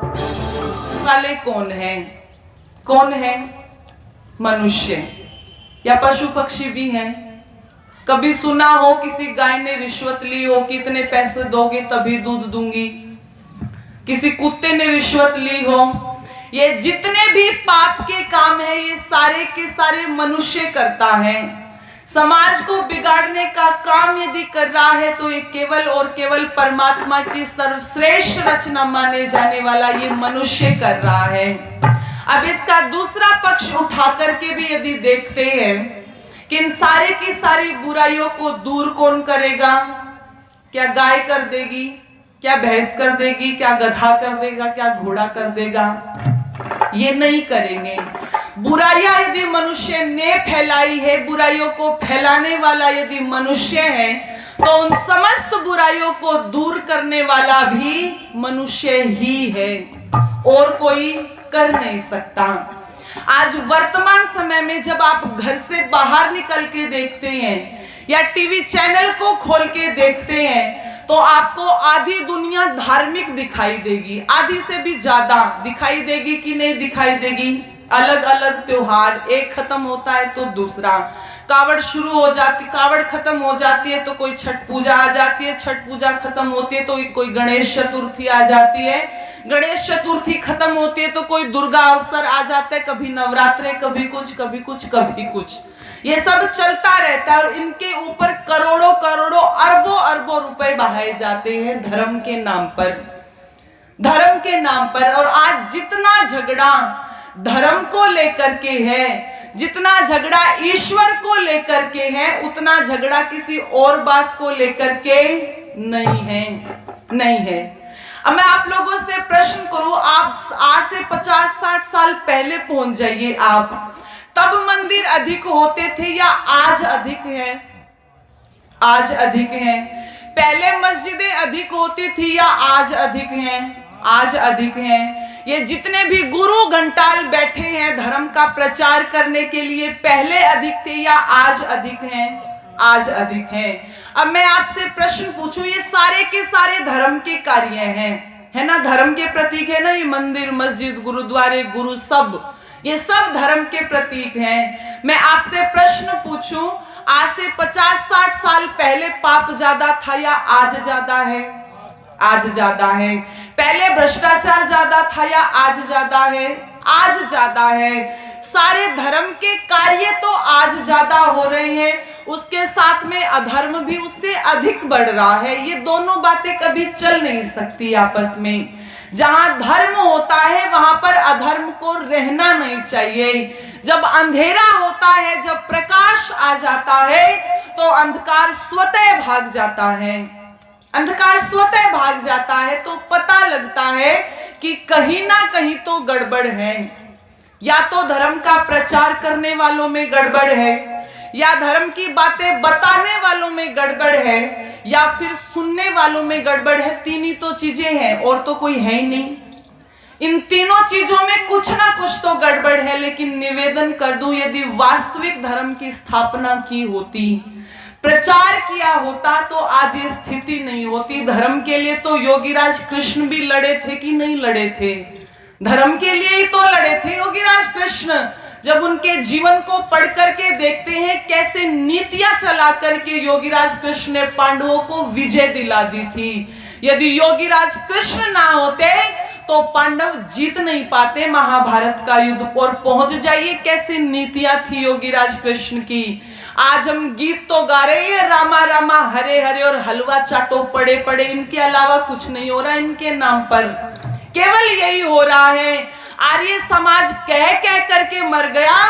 वाले कौन हैं? कौन है? मनुष्य या पशु पक्षी भी हैं। कभी सुना हो किसी गाय ने रिश्वत ली हो कि इतने पैसे दोगे तभी दूध दूंगी? किसी कुत्ते ने रिश्वत ली हो? ये जितने भी पाप के काम है ये सारे के सारे मनुष्य करता है। समाज को बिगाड़ने का काम यदि कर रहा है तो ये केवल और केवल परमात्मा की सर्वश्रेष्ठ रचना माने जाने वाला ये मनुष्य कर रहा है। अब इसका दूसरा पक्ष उठा करके भी यदि देखते हैं कि इन सारे की सारी बुराइयों को दूर कौन करेगा? क्या गाय कर देगी? क्या भैंस कर देगी? क्या गधा कर देगा? क्या घोड़ा कर देगा? ये नहीं करेंगे। बुराइयां यदि मनुष्य ने फैलाई है, बुराइयों को फैलाने वाला यदि मनुष्य है, तो उन समस्त बुराइयों को दूर करने वाला भी मनुष्य ही है, और कोई कर नहीं सकता। आज वर्तमान समय में जब आप घर से बाहर निकल के देखते हैं या टीवी चैनल को खोल के देखते हैं तो आपको आधी दुनिया धार्मिक दिखाई देगी, आधी से भी ज्यादा दिखाई देगी कि नहीं दिखाई देगी। अलग अलग त्योहार, एक खत्म होता है तो दूसरा, कावड़ शुरू हो जाती, कावड़ खत्म हो जाती है तो कोई छठ पूजा आ जाती है, छठ पूजा खत्म होती है तो कोई गणेश चतुर्थी आ जाती है, गणेश चतुर्थी खत्म होती है तो कोई दुर्गा अवसर आ जाता है, कभी नवरात्रे, कभी कुछ कभी कुछ कभी कुछ, ये सब चलता रहता है। और इनके ऊपर करोड़ों करोड़ों अरबों अरबों रुपए बहाए जाते हैं धर्म के नाम पर, धर्म के नाम पर। और आज जितना झगड़ा धर्म को लेकर के है, जितना झगड़ा ईश्वर को लेकर के है, उतना झगड़ा किसी और बात को लेकर के नहीं है, नहीं है। अब मैं आप लोगों से प्रश्न करूं, आप आज से 50-60 साल पहले पहुंच जाइए आप, तब मंदिर अधिक होते थे या आज अधिक है? आज अधिक है। पहले मस्जिदें अधिक होती थी या आज अधिक हैं? आज अधिक हैं। ये जितने भी गुरु घंटाल बैठे हैं धर्म का प्रचार करने के लिए, पहले अधिक थे या आज अधिक हैं? आज अधिक हैं। अब मैं आपसे प्रश्न पूछूं, ये सारे के सारे धर्म के कार्य हैं, है ना? धर्म के प्रतीक है ना ये मंदिर, मस्जिद, गुरुद्वारे, गुरु, सब ये सब धर्म के प्रतीक हैं। मैं आपसे प्रश्न पूछूं, आज से 50-60 साल पहले पाप ज्यादा था या आज ज्यादा है? आज ज्यादा है। पहले भ्रष्टाचार ज्यादा था या आज ज्यादा है? आज ज्यादा है। सारे धर्म के कार्य तो आज ज्यादा हो रहे हैं, उसके साथ में अधर्म भी उससे अधिक बढ़ रहा है। ये दोनों बातें कभी चल नहीं सकती आपस में। जहां धर्म होता है वहां पर अधर्म को रहना नहीं चाहिए। जब अंधेरा होता है, जब प्रकाश आ जाता है तो अंधकार स्वतः भाग जाता है, अंधकार स्वतः भाग जाता है। तो पता लगता है कि कहीं ना कहीं तो गड़बड़ है, या तो धर्म का प्रचार करने वालों में गड़बड़ है, या धर्म की बातें बताने वालों में गड़बड़ है, या फिर सुनने वालों में गड़बड़ है। तीन ही तो चीजें हैं, और तो कोई है ही नहीं। इन तीनों चीजों में कुछ ना कुछ तो गड़बड़ है। लेकिन निवेदन कर दूं, यदि वास्तविक धर्म की स्थापना की होती, प्रचार किया होता, तो आज ये स्थिति नहीं होती। धर्म के लिए तो योगीराज कृष्ण भी लड़े थे कि नहीं लड़े थे? धर्म के लिए ही तो लड़े थे योगीराज कृष्ण। जब उनके जीवन को पढ़ करके देखते हैं कैसे नीतियां चला करके योगीराज कृष्ण ने पांडवों को विजय दिला दी थी। यदि योगीराज कृष्ण ना होते तो पांडव जीत नहीं पाते महाभारत का युद्ध। और पहुंच जाइए कैसी नीतियां थी योगीराज कृष्ण की। आज हम गीत तो गा रहे हैं, रामा रामा हरे हरे और हलवा चाटो पड़े पड़े, इनके अलावा कुछ नहीं हो रहा इनके नाम पर, केवल यही हो रहा है। आर्य समाज कह कह करके मर गया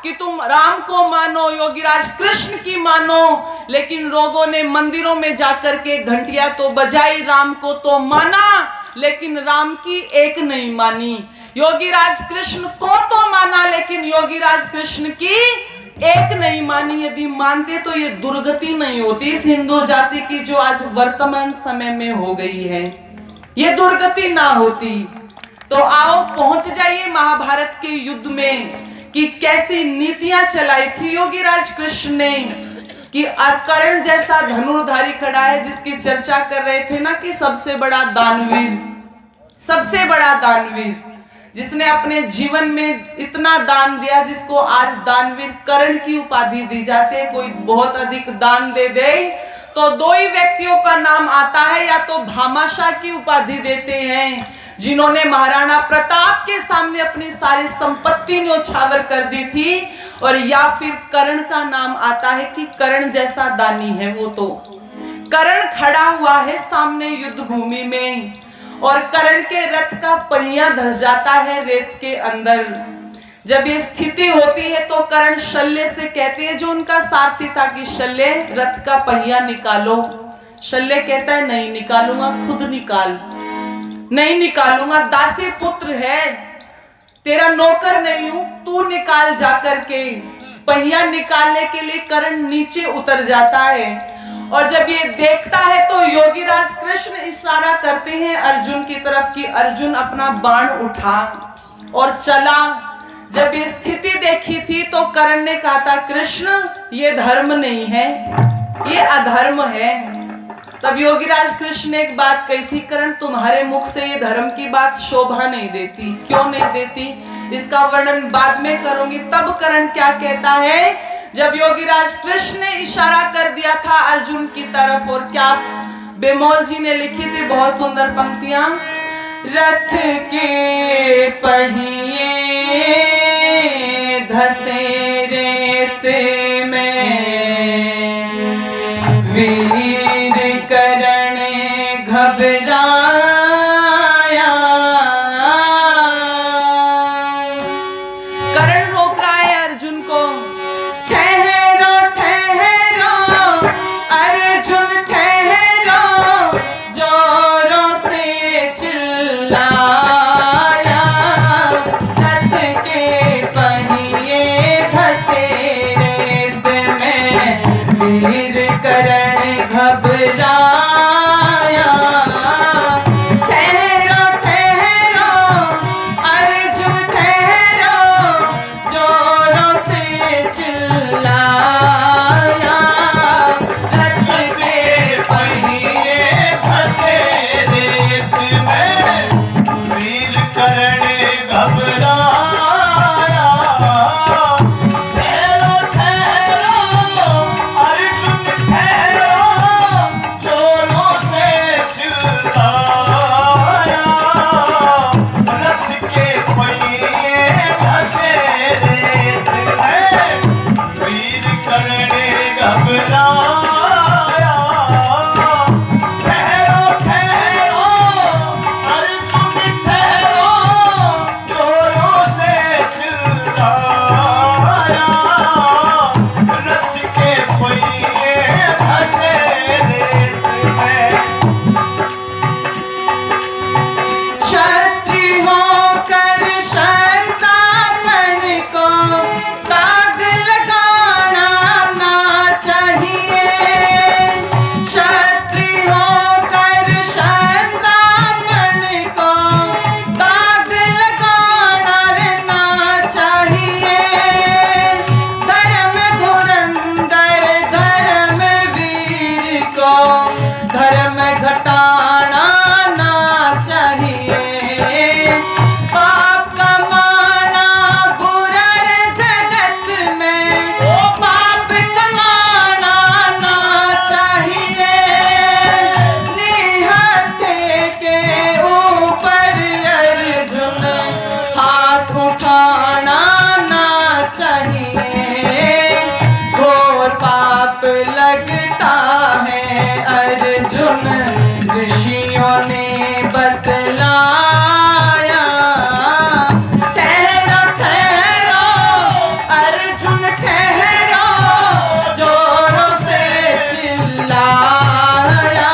कि तुम राम को मानो, योगीराज कृष्ण की मानो, लेकिन लोगों ने मंदिरों में जाकर के घंटियां तो बजाई, राम को तो माना लेकिन राम की एक नहीं मानी। योगीराज कृष्ण को तो माना लेकिन योगीराज कृष्ण की एक नहीं मानी। यदि मानते तो ये दुर्गति नहीं होती इस हिंदू जाति की जो आज वर्तमान समय में हो गई है, ये दुर्गति ना होती। तो आओ पहुंच जाइए महाभारत के युद्ध में कि कैसी नीतियां चलाई थी योगीराज कृष्ण ने। कि कर्ण जैसा धनुर्धारी खड़ा है जिसकी चर्चा कर रहे थे ना कि सबसे बड़ा दानवीर, सबसे बड़ा दानवीर, जिसने अपने जीवन में इतना दान दिया, जिसको आज दानवीर कर्ण की उपाधि दी जाती है। कोई बहुत अधिक दान दे दे तो दो ही व्यक्तियों का नाम आता है, या तो भामाशाह की उपाधि देते हैं जिन्होंने महाराणा प्रताप के सामने अपनी सारी संपत्ति न्योछावर कर दी थी, और या फिर कर्ण का नाम आता है कि कर्ण जैसा दानी है वो। तो कर्ण खड़ा हुआ है सामने युद्ध भूमि में, और कर्ण के रथ का पहिया धस जाता है रेत के अंदर। जब ये स्थिति होती है तो कर्ण शल्य से कहते हैं, जो उनका सारथी था, कि शल्य रथ का पहिया निकालो। शल्य कहता है नहीं निकालूंगा, खुद निकाल। नहीं निकालूंगा, दासी पुत्र है, तेरा नौकर नहीं हूं, तू निकाल जाकर के। पहिया निकालने के लिए कर्ण नीचे उतर जाता है, और जब ये देखता है तो योगीराज कृष्ण इशारा करते हैं अर्जुन की तरफ कि अर्जुन अपना बाण उठा और चला। जब ये स्थिति देखी थी तो कर्ण ने कहा था, कृष्ण ये धर्म नहीं है, ये अधर्म है। तब योगीराज कृष्ण ने एक बात कही थी, कर्ण तुम्हारे मुख से ये धर्म की बात शोभा नहीं देती। क्यों नहीं देती, इसका वर्णन बाद में करूंगी। तब कर्ण क्या कहता है, जब योगीराज कृष्ण ने इशारा कर दिया था अर्जुन की तरफ, और क्या बेमोल जी ने लिखी थी बहुत सुंदर पंक्तियां, रथ के पहिए धसे रेत में, वीर कर्ण घबराया। कर्ण रोक रहा है अर्जुन को, ठहरो ठहरो अर्जुन ठहरो, जोरों से चिल्लाया। रथ के पहिए धसे रेत में, वीर कर्ण घबराया। ठहरो ठहरो अर्जुन ठहरो, जोरों से चिल्लाया। रथ के पहिए धसे रेत में, वीर कर्ण घबराया। ठहरो ठहरो अर्जुन ठहरो, जोरों से चिल्लाया। रथ के पहिए धसे रेत में, वीर कर्ण घबराया। ठहरो ठहरो अर्जुन ठहरो, जोरों से चिल्लाया। रथ के पहिए धसे रेत में। क्षत्रिय होकर शर्तापन को दाग लगाना ना चाहिए। क्षत्रिय होकर शर्तापन को दाग लगाना ना चाहिए। धर्म धुरंधर धर्म वीर को धर्म घटाना ना चाहिए। पाप कमाना बुरा है जगत में, पाप कमाना ना चाहिए। निहत्थे के ऊपर अर्जुन हाथ उठाना ना चाहिए। घोर पाप लगता है अर्जुन, ऋषियों ने बतलाया। ठहरो ठहरो अर्जुन ठहरो, जोरों से चिल्लाया।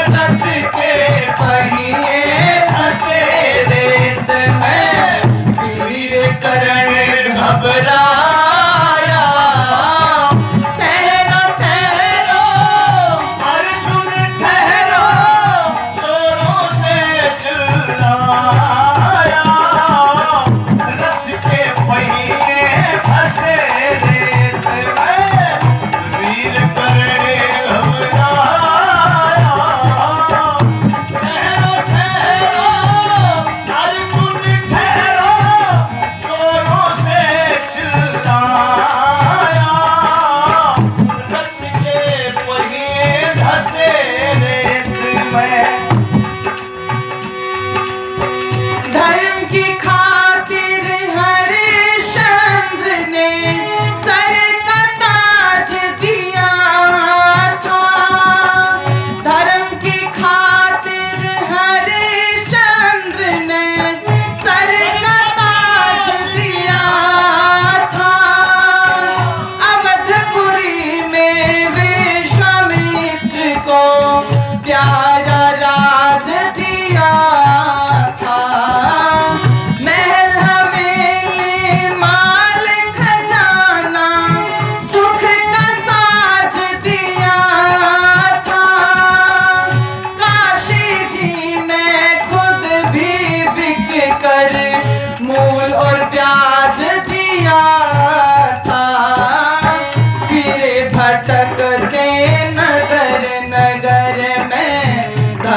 रथ के पहिए धसे रेत में, वीर कर्ण घबराया। ठहरो ठहरो अर्जुन ठहरो,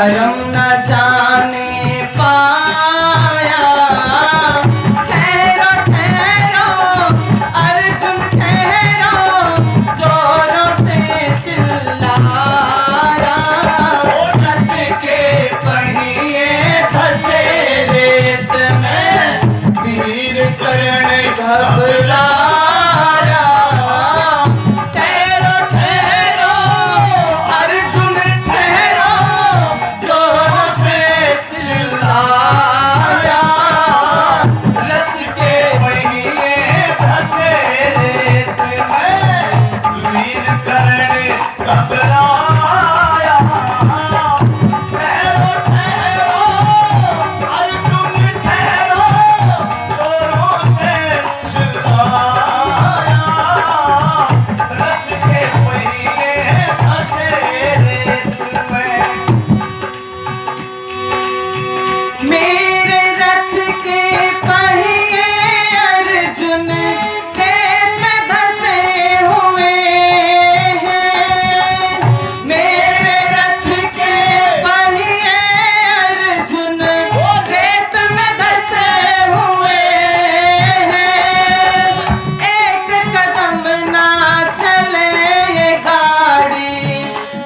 धर्म न जाने पाया। ठहरो ठहरो अर्जुन ठहरो, जोरों से चिल्लाया। रथ के पहिए धसे रेत में, वीर कर्ण घबराया। ठहरो ठहरो अर्जुन ठहरो, जोरों से चिल्लाया। रथ के पहिए धसे रेत में, वीर कर्ण घबराया। ठहरो ठहरो अर्जुन ठहरो, जोरों से चिल्लाया। रथ के पहिए धसे रेत में। मेरे रथ के पहिए अर्जुन रेत में धसे हुए हैं। मेरे रथ के पहिए अर्जुन रेत में धसे हुए हैं। एक कदम ना चले ये गाड़ी,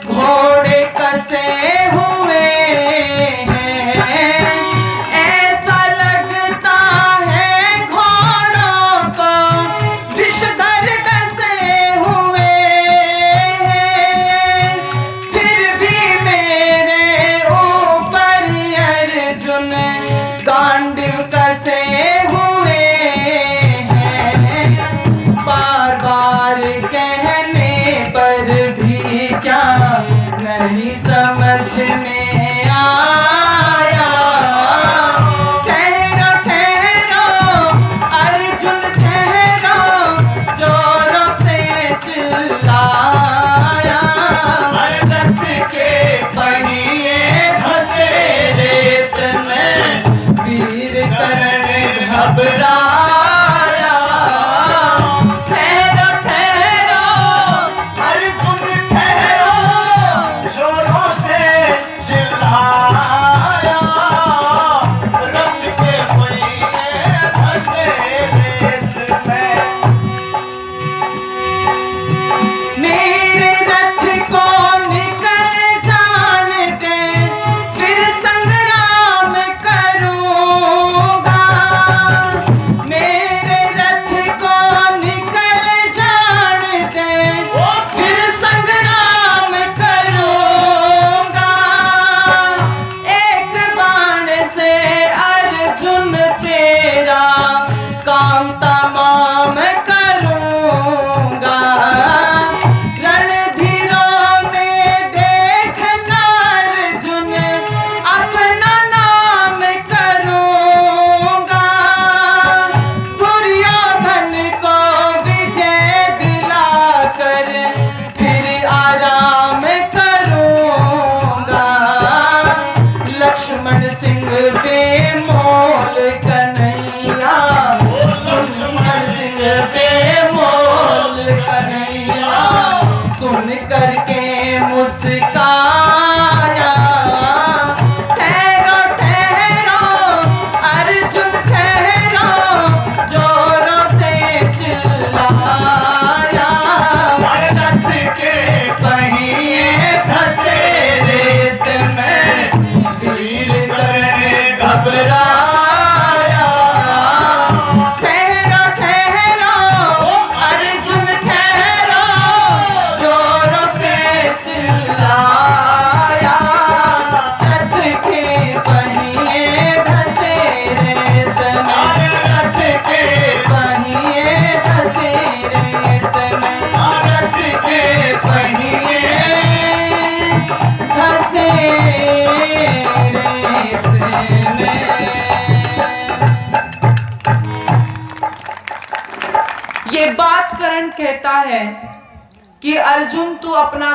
घोड़े कसे हुए हैं। ऐसा लगता है घोड़ों को विषधर डसे हुए हैं। फिर भी मेरे ऊपर अर्जुन गांडिव कसे हुए हैं। बार बार कहने पर भी क्या नहीं समझ में आया। ठहरो ठहरो अर्जुन ठहरो, जोरों से चिल्लाया। रथ के पहिए धसे रेत में, वीर कर्ण घबराया। ठहरो ठहरो अर्जुन ठहरो, जोरों से चिल्लाया। रथ के पहिए धसे रेत में। मेरे रथ को निकल जाने दे, फिर संग्राम करूंगा। मेरे रथ को निकल जाने दे, फिर संग्राम करूंगा। एक बाण से अर्जुन तेरा काम तमाम करूंगा। रणधीरों में देखना अर्जुन अपना नाम करूंगा। दुर्योधन को विजय दिलाकर फिर आराम करूंगा। लक्ष्मण सिंह बेमोल कन्हैया, लक्ष्मण सिंह बेमोल कन्हैया, सुन करके मुस्काया। ठहरो ठहरो अर्जुन ठहरो, जोरों से चिल्लाया। रथ के पहिए धसे रेत में, वीर कर्ण घबराया। ठहरो ठहरो अर्जुन ठहरो, जोरों से चिल्लाया। रथ के पहिए धसे रेत में, रथ के पहिए धसे रेत में, रथ के पहिए धसे रेत में। ये बात कर्ण कहता है कि अर्जुन तू अपना